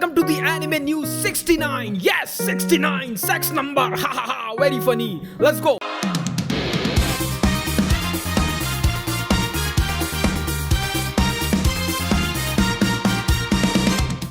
Welcome to the Anime News 69. Yes, 69 sex number. Ha ha ha. Very funny. Let's go.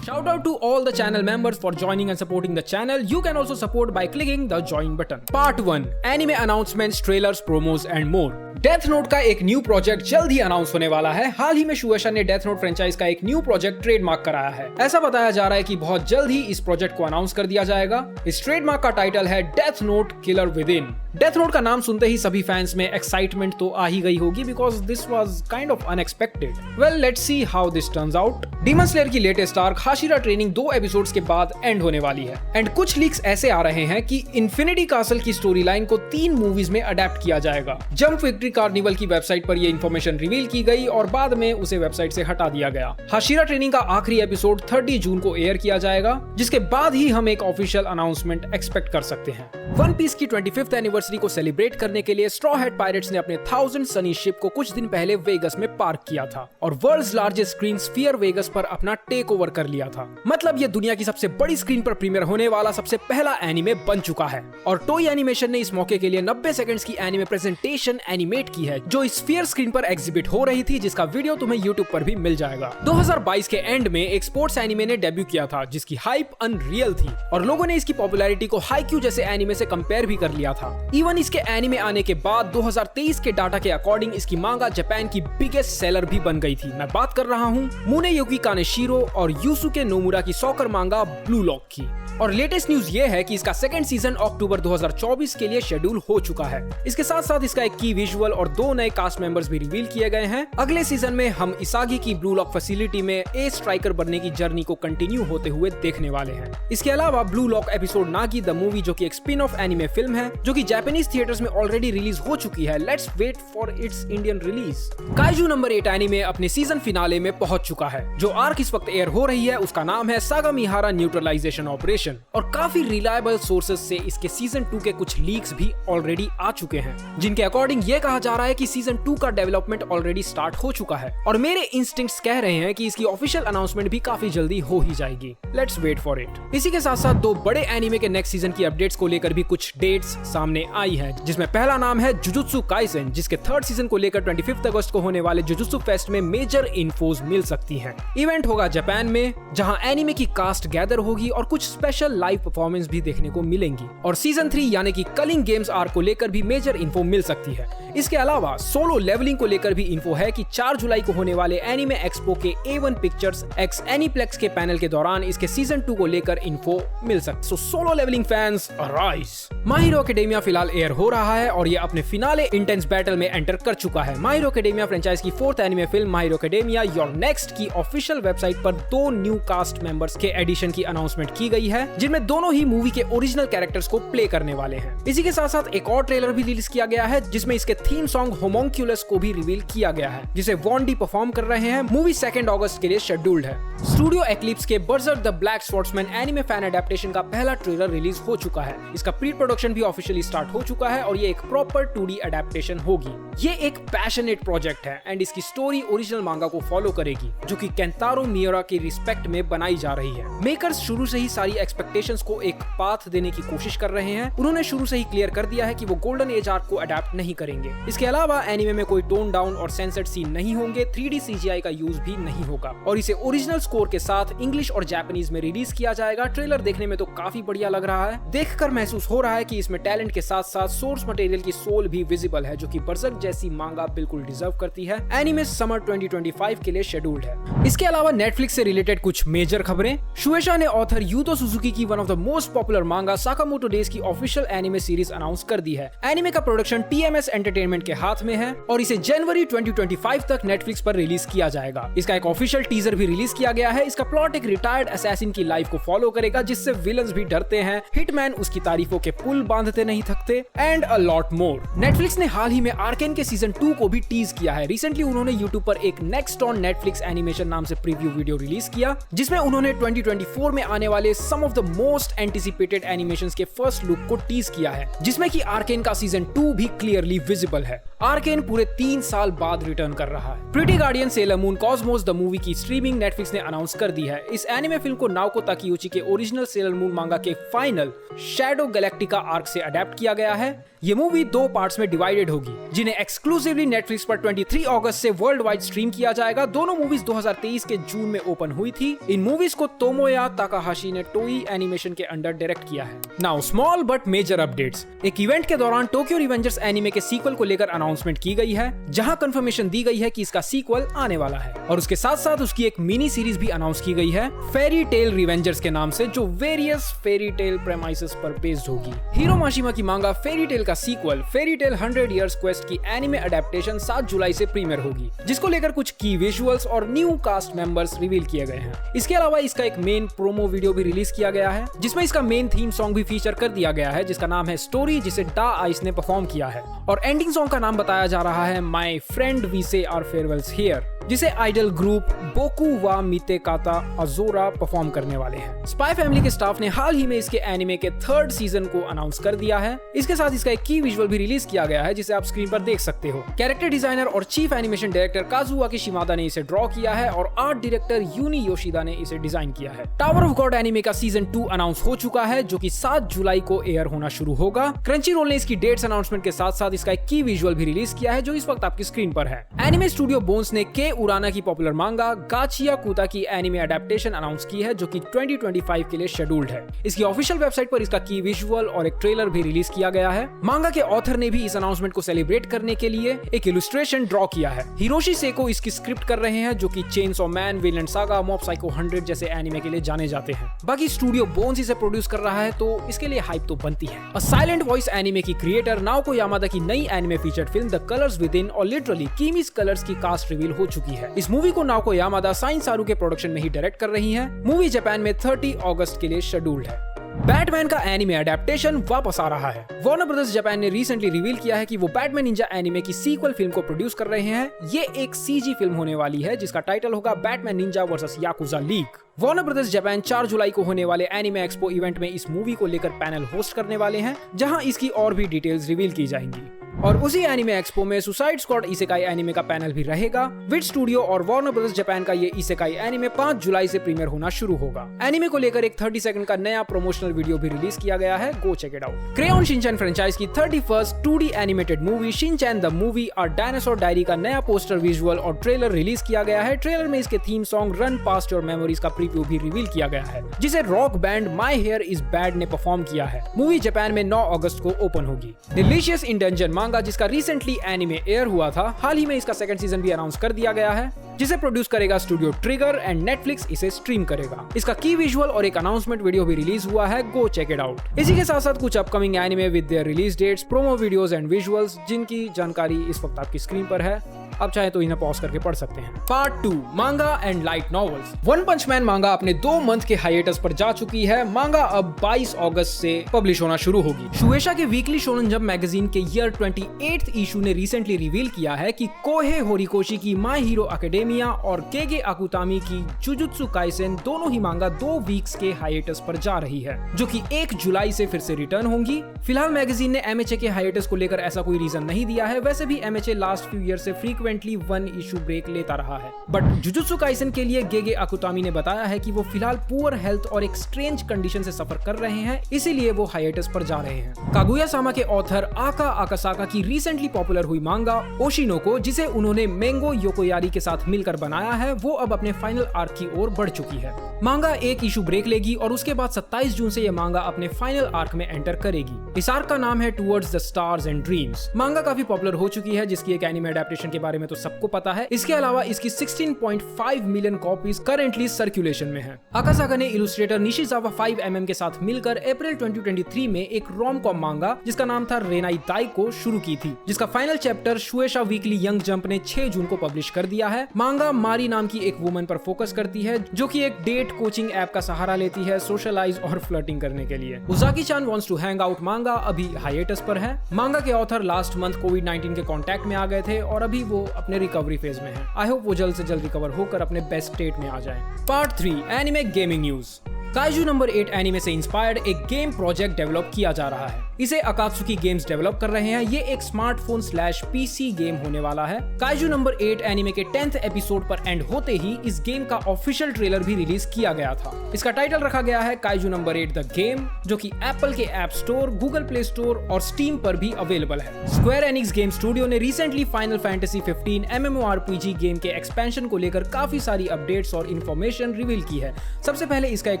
Shout out to all the channel members for joining and supporting the channel. You can also support by clicking the join button. Part 1. Anime announcements, trailers, promos and more. Death note का एक new project जल्द ही announce होने वाला है। हाल ही में शुएशा ने death note franchise का एक न्यू प्रोजेक्ट ट्रेडमार्क कराया है। ऐसा बताया जा रहा है कि बहुत जल्द ही इस प्रोजेक्ट को अनाउंस कर दिया जाएगा। इस ट्रेडमार्क का टाइटल है death note killer with in. Death note का नाम सुनते ही सभी फैंस में एक्साइटमेंट तो आ ही गई होगी because this was kind of unexpected. Well, let's see how this turns out. Demon slayer की latest arc Hashira training 2 episodes के बाद एंड होने वाली है एंड कुछ लीक्स ऐसे आ रहे हैं कि इन्फिनिटी कासल की स्टोरी लाइन को 3 मूवीज में अडेप्ट किया जाएगा। जंप विक्ट्री कार्निवल की वेबसाइट पर यह इन्फॉर्मेशन रिवील की गई और बाद में उसे वेबसाइट से हटा दिया गया। हाशिरा ट्रेनिंग का आखिरी एपिसोड 30 जून को एयर किया जाएगा, जिसके बाद ही हम एक ऑफिशियल अनाउंसमेंट एक्सपेक्ट कर सकते हैं। वन पीस की 25th एनिवर्सरी को सेलिब्रेट करने के लिए स्ट्रॉ हैट पायरेट्स ने अपने 1000 सनी शिप को कुछ दिन पहले वेगस में पार्क किया था और world's largest screen sphere Vegas पर अपना टेक ओवर कर लिया था। मतलब ये दुनिया की सबसे बड़ी स्क्रीन पर प्रीमियर होने वाला सबसे पहला एनिमे बन चुका है और टोई एनिमेशन ने इस मौके के लिए 90 सेकंड्स की एनिमे प्रेजेंटेशन एनिमेट की है जो स्फीयर स्क्रीन पर एग्जिबिट हो रही थी, जिसका वीडियो तुम्हें यूट्यूब पर भी मिल जाएगा। 2022 के एंड में एक स्पोर्ट्स एनिमे ने डेब्यू किया था जिसकी हाइप अनरियल थी और लोगों ने इसकी पॉपुलैरिटी को हाईक्यू जैसे एनिमे से कंपेयर भी कर लिया था। इवन इसके एनिमे आने के बाद 2023 के डाटा के अकॉर्डिंग इसकी मांगा जापान की बिगेस्ट सेलर भी बन गई थी। मैं बात कर रहा हूँ मुनेयुकी कानेशिरो और यूसुके नोमुरा की सॉकर मांगा ब्लू लॉक की। और लेटेस्ट न्यूज ये है कि इसका सेकंड सीजन अक्टूबर 2024 के लिए शेड्यूल हो चुका है। इसके साथ साथ इसका एक की विजुअल और 2 नए कास्ट मेंबर्स भी रिवील किए गए हैं। अगले सीजन में हम इसागी की ब्लू लॉक फैसिलिटी में ए स्ट्राइकर बनने की जर्नी को कंटिन्यू होते हुए देखने वाले हैं। इसके अलावा blue lock episode Nagi the movie, जो कि एक स्पिन ऑफ एनिमे फिल्म है जो कि जापानीज थिएटर्स में ऑलरेडी रिलीज हो चुकी है। Let's wait for its Indian release. Kaiju number 8 anime अपने सीजन फिनाले में पहुंच चुका है। जो आर्क इस वक्त एयर हो रही है उसका नाम है सागामिहारा न्यूट्रलाइजेशन ऑपरेशन और काफी रिलायबल सोर्सेज से इसके सीजन 2 के कुछ लीक्स भी ऑलरेडी आ चुके हैं, जिनके अकॉर्डिंग ये कहा जा रहा है कि सीजन 2 का डेवलपमेंट ऑलरेडी स्टार्ट हो चुका है और मेरे इंस्टिंक्ट्स कह रहे हैं कि इसकी ऑफिशियल अनाउंसमेंट भी काफी जल्दी हो ही जाएगी। Let's wait for it. इसी के साथ साथ 2 बड़े एनिमे के नेक्स्ट सीजन की अपडेट्स को लेकर भी कुछ डेट्स सामने आई है, जिसमें पहला नाम है जुजुत्सु काइसेन, जिसके 3rd सीजन को लेकर 25 अगस्त को होने वाले जुजुत्सु फेस्ट में मेजर इन्फोज मिल सकती हैं। इवेंट होगा जापान में, जहां एनिमे की कास्ट गैदर होगी और कुछ स्पेशल लाइव परफॉर्मेंस भी देखने को मिलेंगी और सीजन 3 यानी कि कलिंग गेम्स आर्क को लेकर भी मेजर इन्फो मिल सकती है। इसके अलावा सोलो लेवलिंग को लेकर भी इन्फो है कि 4 जुलाई को होने वाले एनिमे एक्सपो के A1 पिक्चर्स एक्स एनीप्लेक्स के पैनल के दौरान इसके सीजन 2 को लेकर इन्फो मिल सकती है। So solo leveling fans arise. My hero academia फिलहाल एयर हो रहा है और ये अपने फिनाले इंटेंस बैटल में एंटर कर चुका है। माय हीरो एकेडेमिया फ्रेंचाइज की 4th anime film my hero academia your next की ऑफिशियल वेबसाइट पर 2 न्यू कास्ट मेंबर्स के एडिशन की अनाउंसमेंट की गई है, जिनमें दोनों ही मूवी के ओरिजिनल कैरेक्टर्स को प्ले करने वाले हैं। इसी के साथ साथ एक और ट्रेलर भी रिलीज किया गया है जिसमें इसके थीम सॉन्ग होमोंक्यूलस को भी रिवील किया गया है, जिसे वॉन्डी परफॉर्म कर रहे हैं। मूवी 2 अगस्त के लिए शेड्यूल्ड है। स्टूडियो एक्लिप्स के Berger the black swordsman anime fan adaptation का पहला ट्रेलर रिलीज हो चुका है। इसका प्री प्रोडक्शन भी ऑफिशियली स्टार्ट हो चुका है और ये एक प्रॉपर 2D एडेप्टेशन होगी। ये एक पैशनेट प्रोजेक्ट है एंड इसकी स्टोरी ओरिजिनल मांगा को फॉलो करेगी, जो कि केंतारो मियोरा की रिस्पेक्ट में बनाई जा रही है। मेकर्स शुरू से ही सारी एक्सपेक्टेशंस को एक पाथ देने की कोशिश कर रहे हैं। उन्होंने शुरू से ही क्लियर कर दिया है कि वो गोल्डन एज आर्क को अडेप्ट नहीं करेंगे। इसके अलावा एनिमे में कोई टोन डाउन और सेंसर्ड सीन नहीं होंगे, 3D CGI का यूज भी नहीं होगा और इसे ओरिजिनल स्कोर के साथ इंग्लिश और जापानीज में रिलीज किया जाएगा। ट्रेलर देखने में तो काफी बढ़िया लग रहा है। देखकर महसूस हो रहा है कि इसमें टैलेंट के साथ साथ सोर्स मटेरियल की सोल भी विजिबल है, जो कि बर्जर्क जैसी मांगा बिल्कुल डिजर्व करती है। एनिमे समर 2025 के लिए शेड्यूल्ड है। इसके अलावा नेटफ्लिक्स से रिलेटेड कुछ मेजर खबरें। शुएशा ने ऑथर यूतो सुजुकी की one of the most popular मांगा साकामोटो डेज की ऑफिशियल एनिमे सीरीज अनाउंस कर दी है। एनिमे का प्रोडक्शन TMS एंटरटेनमेंट के हाथ में है और इसे जनवरी 2025 तक नेटफ्लिक्स पर रिलीज किया जाएगा। इसका एक ऑफिशियल टीजर भी रिलीज किया गया है। इसका प्लॉट एक रिटायर्ड असैसिन की लाइफ को फॉलो करेगा, जिससे विलन्स भी डरते हैं। हिटमैन उसकी तारीफों के पुल बांधते नहीं थकता हफ्ते and a lot more. Netflix ने हाल ही में आर्केन के सीजन 2 को भी टीज किया है। रिसेंटली उन्होंने यूट्यूब पर एक नेक्स्ट ऑन नेटफ्लिक्स एनिमेशन नाम से प्रीव्यू वीडियो रिलीज किया, जिसमें उन्होंने 2024 में आने वाले some of the most anticipated animations के फर्स्ट लुक को टीज किया है, जिसमें कि आर्केन का सीजन 2 भी क्लियरली विजिबल है। आर्केन पूरे 3 साल बाद रिटर्न कर रहा है। Pretty guardian seller moon Cosmos the movie की स्ट्रीमिंग नेटफ्लिक्स ने अनाउंस कर दी है। इस एनिमे फिल्म को नाओको ताकेयुची के ओरिजिनल सेलर मून मांगा के फाइनल शैडो गैलेक्टिका आर्क से अडेप्ट किया गया है। ये मूवी 2 पार्ट्स में डिवाइडेड होगी, जिन्हें एक्सक्लूसिवली नेटफ्लिक्स पर 23 अगस्त से वर्ल्ड वाइड स्ट्रीम किया जाएगा। दोनों मूवीज 2023 के जून में ओपन हुई थी। इन मूवीज को तोमोया ताकाहाशी ने टोई एनिमेशन के अंडर डायरेक्ट किया है। Now small but major updates. एक इवेंट के दौरान टोक्यो रिवेंजर्स एनिमे के सीक्वल को लेकर अनाउंसमेंट की गई है, जहां कंफर्मेशन दी गई है कि इसका सीक्वल आने वाला है, और उसके साथ साथ उसकी एक मिनी सीरीज भी अनाउंस की गई है फेरी टेल रिवेंजर्स के नाम से, जो वेरियस फेरी टेल प्रेमाइसेस पर बेस्ड होगी। हीरो माशिमा की मांगा फेरी टेल का sequel fairy tail 100 years quest की एनिमे अडेप्टेशन 7 जुलाई से प्रीमियर होगी, जिसको लेकर कुछ की विजुअल्स और न्यू कास्ट मेंबर्स रिवील किए गए हैं। इसके अलावा इसका एक मेन प्रोमो वीडियो भी रिलीज किया गया है, जिसमें इसका मेन थीम सॉन्ग भी फीचर कर दिया गया है, जिसका नाम है स्टोरी, जिसे डा आइस ने परफॉर्म किया है। और एंडिंग सॉन्ग का नाम बताया जा रहा है माय फ्रेंड वी से आवर फेयरवेल्स हियर, जिसे आइडल ग्रुप बोकू वा मिते काता अजोरा परफॉर्म करने वाले हैं। स्पाई फैमिली के स्टाफ ने हाल ही में इसके एनिमे के 3rd सीजन को अनाउंस कर दिया है। इसके साथ इसका एक की विजुअल भी रिलीज किया गया है, जिसे आप स्क्रीन पर देख सकते हो। कैरेक्टर डिजाइनर और चीफ एनिमेशन डायरेक्टर काजुआकी शिमादा ने इसे ड्रॉ किया है, और आर्ट डायरेक्टर यूनी योशिदा ने इसे डिजाइन किया है। टावर ऑफ गॉड एनिमे का सीजन 2 अनाउंस हो चुका है, जो कि 7 जुलाई को एयर होना शुरू होगा। क्रंची रोल ने इसकी डेट्स अनाउंसमेंट के साथ साथ इसका एक की विजुअल भी रिलीज किया है, जो इस वक्त आपकी स्क्रीन पर है। एनिमे स्टूडियो बोन्स ने के उराना की पॉपुलर मांगा गाचिया कुता की एनिमे अडेप्टेशन अनाउंस की है, जो कि 2025 के लिए शेड्यूल्ड है। इसकी ऑफिशियल वेबसाइट पर इसका की विजुअल और एक ट्रेलर भी रिलीज किया गया है। मांगा के ऑथर ने भी इस अनाउंसमेंट को सेलिब्रेट करने के लिए एक इलस्ट्रेशन ड्रॉ किया है। हिरोशी सेको इसकी स्क्रिप्ट कर रहे हैं, जो कि chains of man, Vinland saga, mob psycho 100 जैसे एनिमे के लिए जाने जाते हैं। बाकी स्टूडियो बोन्स इसे प्रोड्यूस कर रहा है, तो इसके लिए हाइप तो बनती है। अ साइलेंट वॉइस एनिमे की क्रिएटर नाओको यामादा की नई anime featured film the colours with in और लिटरली किमीज कलर्स की कास्ट रिवील हो चुकी है। इस मूवी को नाओको यामादा साइन सारू के प्रोडक्शन में ही डायरेक्ट कर रही हैं। मूवी जापान में 30 अगस्त के लिए शेड्यूल्ड है। बैटमैन का एनिमे अडेप्टेशन वापस आ रहा है। वार्नर ब्रदर्स जापान ने रिसेंटली रिवील किया है कि वो बैटमैन निंजा एनिमे की सीक्वल फिल्म को प्रोड्यूस कर रहे हैं। ये एक सीजी फिल्म होने वाली है, जिसका टाइटल होगा Batman Ninja versus yakuza league. Warner brothers Japan 4 जुलाई को होने वाले एनिमे एक्सपो इवेंट में इस मूवी को लेकर पैनल होस्ट करने वाले हैं, जहां इसकी और भी डिटेल्स रिवील की जाएंगी। और उसी एनिमे एक्सपो में सुसाइड स्क्वाड इसेकाई एनिमे का पैनल भी रहेगा। विट स्टूडियो और वार्नर ब्रदर्स जापान का ये इसेकाई एनिमे 5 जुलाई से प्रीमियर होना शुरू होगा। एनिमे को लेकर एक 30 सेकंड का नया प्रमोशनल वीडियो भी रिलीज किया गया है, go check it out. Crayon Shinchan franchise की 31st 2D animated movie Shinchan the movie और डायनासोर डायरी का नया पोस्टर, विजुअल और ट्रेलर रिलीज किया गया है। ट्रेलर में इसके theme song run past your memories का प्रीव्यू भी रिवील किया गया है, जिसे rock band My Hair is Bad ने परफॉर्म किया है। मूवी जापान में 9 अगस्त को ओपन होगी। डिलीशियस इन डंजन मांगा, जिसका रिसेंटली एनिमे एयर हुआ था, हाल ही में इसका 2nd सीजन भी अनाउंस कर दिया गया है, जिसे प्रोड्यूस करेगा स्टूडियो ट्रिगर एंड नेटफ्लिक्स इसे स्ट्रीम करेगा। इसका की विजुअल और एक अनाउंसमेंट वीडियो भी रिलीज हुआ है, गो चेक इट आउट। इसी के साथ साथ कुछ upcoming anime with their release dates, promo videos and visuals, जिनकी जानकारी इस वक्त आपकी स्क्रीन पर है। आप चाहे तो इन्हें पॉज करके पढ़ सकते हैं। Part 2 manga and light novels. One punch man manga अपने 2 मंथ के हाइएटस पर जा चुकी है। मांगा अब 22 अगस्त से पब्लिश होना शुरू होगी। शुएशा के वीकली शोनन जंप मैगजीन के ईयर 28th इशू ने रिसेंटली रिवील किया है कि कोहे होरिकोशी की माय हीरो एकेडेमिया और केगे अकुतामी की जुजुत्सु काइसेन दोनों ही मांगा 2 वीक्स के हाइएटस पर जा रही है, जो कि 1 जुलाई से फिर से रिटर्न होंगी। फिलहाल मैगजीन ने एमएचए के हाइएटस को लेकर ऐसा कोई रीजन नहीं दिया है। वैसे भी एमएचए लास्ट फ्यू ईयर से फ्रीक्वेंटली 1 इशू ब्रेक लेता रहा है, बट जुजुत्सु काइसेन के लिए गेगे अकुतामी ने बताया है कि वो फिलहाल पुअर हेल्थ और एक स्ट्रेंज कंडीशन से सफर कर रहे हैं, इसीलिए वो हाइएटस पर जा रहे हैं। कागुया सामा के ऑथर आका आकासाका की रिसेंटली पॉपुलर हुई मांगा ओशिनोको, जिसे उन्होंने मेंगो योकोयारी के साथ मिलकर बनाया है, वो अब अपने फाइनल आर्क की ओर बढ़ चुकी है। मांगा 1 इशू ब्रेक लेगी और उसके बाद 27 जून से ये मांगा अपने फाइनल आर्क में एंटर करेगी। इस आर्क का नाम है towards the stars and dreams. मांगा काफी पॉपुलर हो चुकी है, जिसकी एक एनिमे अडेप्टेशन के बारे बारे में तो सबको पता है। इसके अलावा इसकी 16.5 मिलियन कॉपीज करेंटली सर्कुलेशन में है। अकासागा ने इलस्ट्रेटर निशिजावा 5mm के साथ मिलकर अप्रैल 2023 में एक रोम कॉम मांगा जिसका नाम था रेनाई दाई को शुरू की थी, जिसका final chapter Shueisha weekly young jump ने 6 जून को पब्लिश कर दिया है। मांगा मारी नाम की एक वुमन पर फोकस करती है जो कि एक डेट कोचिंग ऐप का सहारा लेती है सोशलाइज और फ्लर्टिंग करने के लिए। उजाकी-चान वांट्स टू हैंग आउट मांगा अभी हाइएटस पर है। मांगा के ऑथर लास्ट मंथ कोविड-19 के कांटेक्ट में आ गए थे और अभी वो अपने रिकवरी फेज में है। आई होप वो जल्द से जल्द रिकवर होकर अपने बेस्ट स्टेट में आ जाए। Part 3 anime gaming news. Kaiju number 8 anime से इंस्पायर्ड एक गेम प्रोजेक्ट डेवलप किया जा रहा है। इसे अकात्सुकी गेम्स डेवलप कर रहे हैं। ये एक स्मार्टफोन / पीसी गेम होने वाला है। काइजू नंबर 8 एनिमे के 10th एपिसोड पर एंड होते ही इस गेम का ऑफिशियल ट्रेलर भी रिलीज किया गया था। इसका टाइटल रखा गया है काइजू नंबर 8 द गेम, जो कि एप्पल के app store, Google play store और स्टीम पर भी अवेलेबल है। स्क्वायर एनिक्स गेम स्टूडियो ने recently final fantasy 15 MMORPG game के एक्सपेंशन को लेकर काफी सारी अपडेट्स और इन्फॉर्मेशन रिवील की है। सबसे पहले इसका एक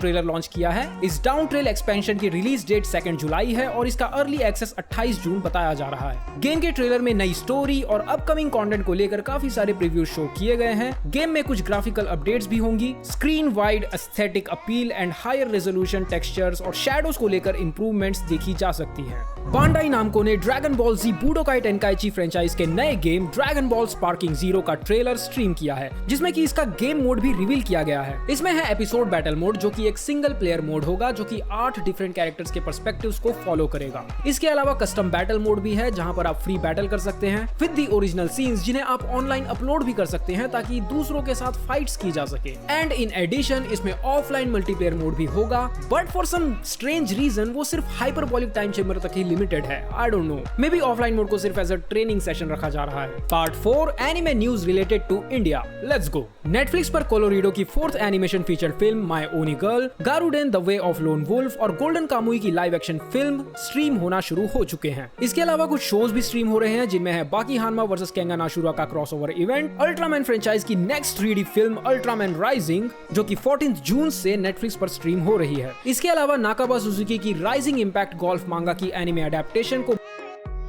ट्रेलर लॉन्च किया है। इस डाउन ट्रेल एक्सपेंशन की रिलीज डेट 2 जुलाई है और इसका अर्ली एक्सेस 28 जून बताया जा रहा है। गेम के ट्रेलर में नई स्टोरी और अपकमिंग कंटेंट को लेकर काफी सारे प्रीव्यू शो किए गए हैं। गेम में कुछ ग्राफिकल अपडेट्स भी होंगी। Screen wide aesthetic appeal and higher resolution textures और शैडोज को लेकर इंप्रूवमेंट्स देखी जा सकती हैं। बांडाई नामको ने ड्रैगन बॉल जी बुडोकाई टेंकाइची फ्रेंचाइज के नए game dragon ball sparking zero का ट्रेलर स्ट्रीम किया है, जिसमें कि इसका गेम मोड भी रिवील किया गया है। इसमें है एपिसोड बैटल मोड, जो कि एक सिंगल प्लेयर मोड होगा जो कि 8 डिफरेंट कैरेक्टर्स के पर्सपेक्टिव्स को फॉलो करेगा। इसके अलावा कस्टम बैटल मोड भी है जहां पर आप फ्री बैटल कर सकते हैं विद द ओरिजिनल सीन्स, जिन्हें आप ऑनलाइन अपलोड भी कर सकते हैं ताकि दूसरों के साथ फाइट्स की जा सके। एंड इन एडिशन इसमें ऑफलाइन मल्टीप्लेयर मोड भी होगा, but for some strange reason वो सिर्फ हाइपरबोलिक टाइम चेंबर तक ही लिमिटेड है। I don't know, maybe offline mode को सिर्फ एज अ ट्रेनिंग सेशन रखा जा रहा है। Part 4 anime news related to India. Let's go. Netflix पर कोलोरिडो की 4th animation feature film my oni girl, Garouden the way of lone wolf और golden Kamuy की लाइव एक्शन फिल्म स्ट्रीम होना शुरू हो चुके हैं। इसके अलावा कुछ शोज भी स्ट्रीम हो रहे हैं जिनमें है बाकी हानमा वर्सेस केंगा नाशुरा का क्रॉसओवर इवेंट, अल्ट्रामैन फ्रेंचाइज की next 3D film Ultraman rising, जो कि 14 जून से नेटफ्लिक्स पर स्ट्रीम हो रही है। इसके अलावा नाकाबा सुजुकी की राइजिंग इंपैक्ट गोल्फ मांगा की एनिमे अडेप्टेशन को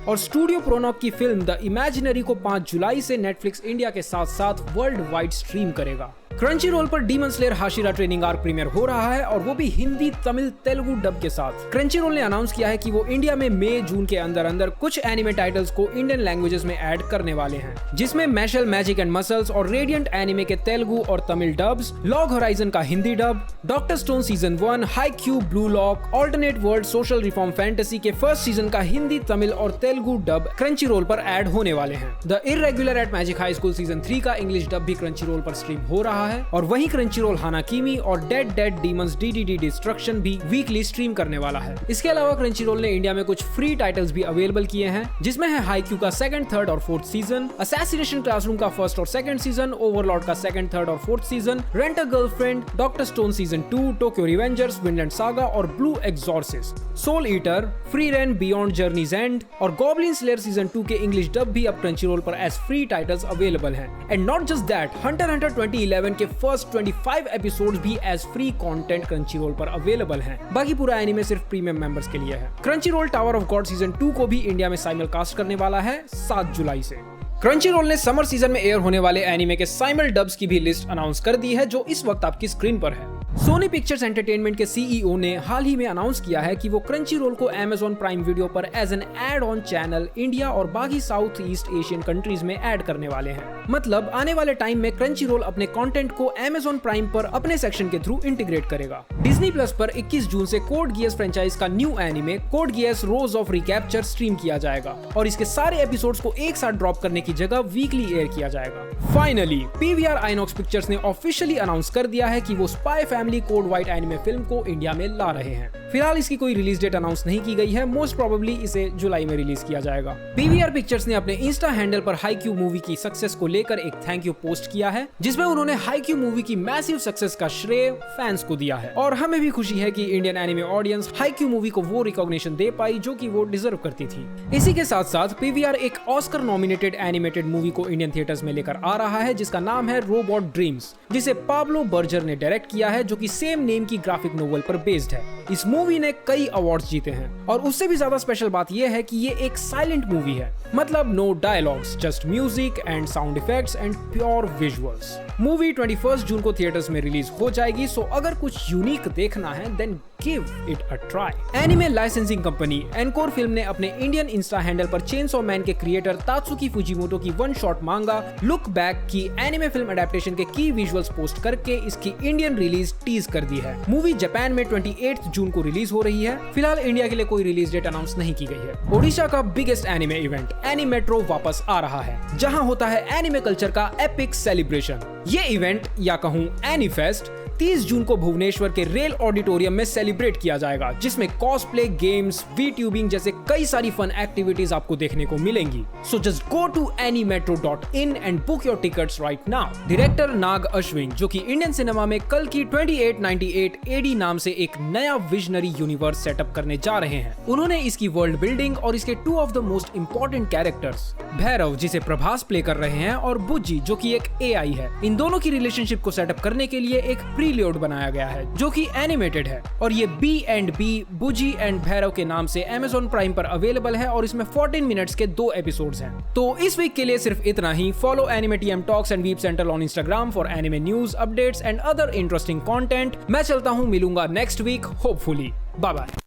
और स्टूडियो प्रोनॉप की फिल्म द इमेजिनरी को 5 जुलाई से नेटफ्लिक्स इंडिया के साथ साथ वर्ल्ड वाइड स्ट्रीम करेगा। क्रंची रोल पर Demon Slayer Hashira training arc premiere हो रहा है और वो भी हिंदी, तमिल, तेलुगु डब के साथ। क्रंची रोल ने अनाउंस किया है कि वो इंडिया में मई जून के अंदर कुछ एनिमे टाइटल्स को इंडियन लैंग्वेजेस में ऐड करने वाले हैं, जिसमें मैशल मैजिक एंड मसल्स और रेडियंट एनिमे के तेलुगु और तमिल डब्स, लॉग होराइजन का Hindi dub, doctor stone season 1, Haikyuu, Blue Lock, alternate world social reform fantasy के फर्स्ट सीजन का हिंदी, तमिल और तेलुगु डब क्रंची रोल पर ऐड होने वाले हैं। The irregular at magic high school season 3 का इंग्लिश डब भी क्रंची रोल पर स्ट्रीम हो रहा है और वहीं क्रंचीरोल हानाकीमी और डेड डीमंस DDD डिस्ट्रक्शन भी वीकली स्ट्रीम करने वाला है। इसके अलावा क्रंचीरोल ने इंडिया में कुछ फ्री टाइटल्स भी अवेलेबल किए हैं, जिसमें है हाईक्यू का 2nd, 3rd और 4th सीजन, असैसिनेशन क्लासरूम का 1st और 2nd सीजन, ओवरलॉर्ड का 2nd, 3rd और 4th season, rent a girlfriend, doctor stone season 2, Tokyo revengers, Vinland saga और blue exorcist, soul eater, Frieren beyond journey's end और goblin slayer season 2 के English dub भी अब Crunchyroll पर as free titles available हैं। And not just that, hunter hunter 2011 के first 25 episodes भी as free content Crunchyroll पर available हैं। बाकी पूरा एनीमे सिर्फ प्रीमियम मेंबर्स के लिए है। Crunchyroll tower of God season 2 को भी इंडिया में साइमलकास्ट करने वाला है 7 जुलाई से। क्रंचीरोल ने समर सीजन में एयर होने वाले एनीमे के साइमल डब्स की भी लिस्ट अनाउंस कर दी है, जो इस वक्त आपकी स्क्रीन पर है। सोनी पिक्चर्स एंटरटेनमेंट के CEO ने हाल ही में अनाउंस किया है कि वो क्रंचीरोल को Amazon प्राइम वीडियो पर as an add on channel India और बाकी साउथ ईस्ट एशियन कंट्रीज में ऐड करने वाले हैं। मतलब आने वाले टाइम में क्रंचीरोल अपने कंटेंट को Amazon प्राइम पर अपने सेक्शन के थ्रू इंटीग्रेट करेगा। डिज्नी प्लस पर 21 जून से कोड गियर्स फ्रेंचाइज का new anime code gears rose of recapture stream किया जाएगा और इसके सारे एपिसोड्स को एक साथ ड्रॉप करने की जगह वीकली एयर किया जाएगा। फाइनली PVR आइनॉक्स पिक्चर्स ने ऑफिशियली अनाउंस कर दिया है कि वो spy family code white anime film को इंडिया में ला रहे हैं। फिलहाल इसकी कोई रिलीज डेट अनाउंस नहीं की गई है, मोस्ट प्रोबेबली इसे जुलाई में रिलीज किया जाएगा। PVR पिक्चर्स ने अपने इंस्टा हैंडल पर हाईक्यू मूवी की सक्सेस को लेकर एक थैंक यू पोस्ट किया है, जिसमें उन्होंने हाईक्यू मूवी की मैसिव सक्सेस का श्रेय फैंस को दिया है और हमें हमें भी खुशी है कि Indian anime audience Haikyu movie को वो रिकॉग्निशन दे पाई जो कि वो डिजर्व करती थी। इसी के साथ साथ पीवीआर एक ऑस्कर नॉमिनेटेड एनिमेटेड मूवी को इंडियन थिएटर्स में लेकर आ रहा है जिसका नाम है रोबोट ड्रीम्स, जिसे पाब्लो बर्जर ने डायरेक्ट किया है, जो कि सेम नेम की ग्राफिक नोवेल पर बेस्ड है। इस मूवी ने कई अवार्ड्स जीते हैं और उससे भी ज्यादा स्पेशल बात यह है कि ये एक साइलेंट मूवी है, मतलब no dialogues, just music and sound effects and pure visuals. Movie 21 June को थिएटर्स में रिलीज हो जाएगी, सो अगर कुछ यूनिक देखना है then give it a try. Anime licensing company Encore film ने अपने इंडियन इंस्टा हैंडल पर चेनसॉ मैन के क्रिएटर तात्सुकी फुजिमोटो की one shot manga Look Back की एनिमे फिल्म अडेप्टेशन के की विजुअल्स पोस्ट करके इसकी इंडियन रिलीज टीज कर दी है। मूवी जापान में 28 जून को रिलीज हो रही है। फिलहाल इंडिया के लिए कोई रिलीज डेट अनाउंस नहीं की गई है। ओडिशा का बिगेस्ट एनिमे इवेंट एनिमेट्रो वापस आ रहा है, जहां होता है एनिमे कल्चर का एपिक सेलिब्रेशन। ये इवेंट या कहूं एनीफेस्ट 30 जून को भुवनेश्वर के रेल ऑडिटोरियम में सेलिब्रेट किया जाएगा, जिसमें कॉस्प्ले, गेम्स, वीट्यूबिंग जैसे कई सारी फन एक्टिविटीज आपको देखने को मिलेंगी। So just go to animetro.in and book your tickets right now. Director Nag Ashwin, जो कि इंडियन सिनेमा में कल की 2898 AD नाम से एक नया विजनरी यूनिवर्स सेटअप करने जा रहे हैं। उन्होंने इसकी वर्ल्ड बिल्डिंग और इसके 2 of the most important characters, Bhairav जिसे प्रभास प्ले कर रहे हैं और बुज्जी जो कि एक AI है, इन दोनों की रिलेशनशिप को सेटअप करने के लिए एक प्रीलोड बनाया गया है जो कि एनिमेटेड है, और ये B&B बुजी एंड भैरव के नाम से Amazon प्राइम पर अवेलेबल है और इसमें 14 मिनट्स के 2 एपिसोड्स हैं। तो इस वीक के लिए सिर्फ इतना ही। Follow anime TM talks and weep central on Instagram for anime news, updates and other interesting content. मैं चलता हूँ, मिलूंगा next week hopefully. Bye bye.